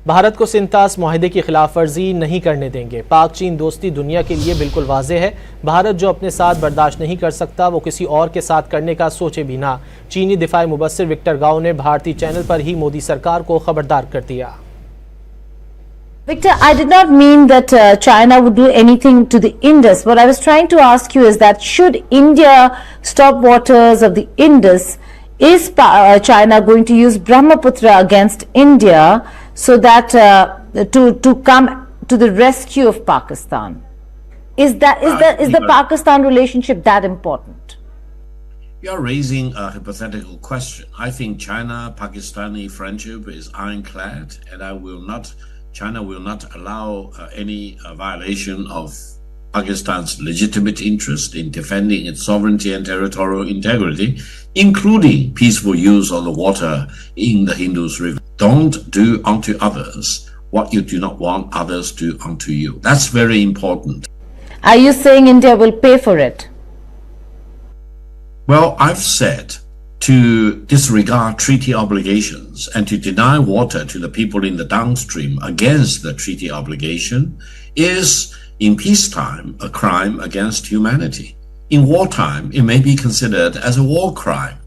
भारत को सिंतास मुआहदे की खिलाफ वर्जी नहीं करने देंगे। पाक चीन दोस्ती दुनिया के लिए बिल्कुल वाज़ेह है। भारत जो अपने साथ बर्दाश्त नहीं कर सकता वो किसी और के साथ करने का सोचे भी ना। चीनी दफाई मबصر विक्टर गाओ ने भारतीय चैनल पर ही मोदी सरकार को खबरदार कर दिया। Victor, I did not mean that China would do anything to the Indus. What I was trying to ask you is that should India stop waters of the Indus, is China going to use Brahmaputra against India so that to come to the rescue of Pakistan? Is the Pakistan relationship that important? You're raising a hypothetical question. I think China-Pakistani friendship is ironclad, and China will not allow any violation of Pakistan's legitimate interest in defending its sovereignty and territorial integrity, including peaceful use of the water in the Indus River. Don't do unto others what you do not want others to do unto you. That's very important. Are you saying India will pay for it? Well, I've said to disregard treaty obligations and to deny water to the people in the downstream against the treaty obligation is, in peacetime, a crime against humanity. In wartime, it may be considered as a war crime.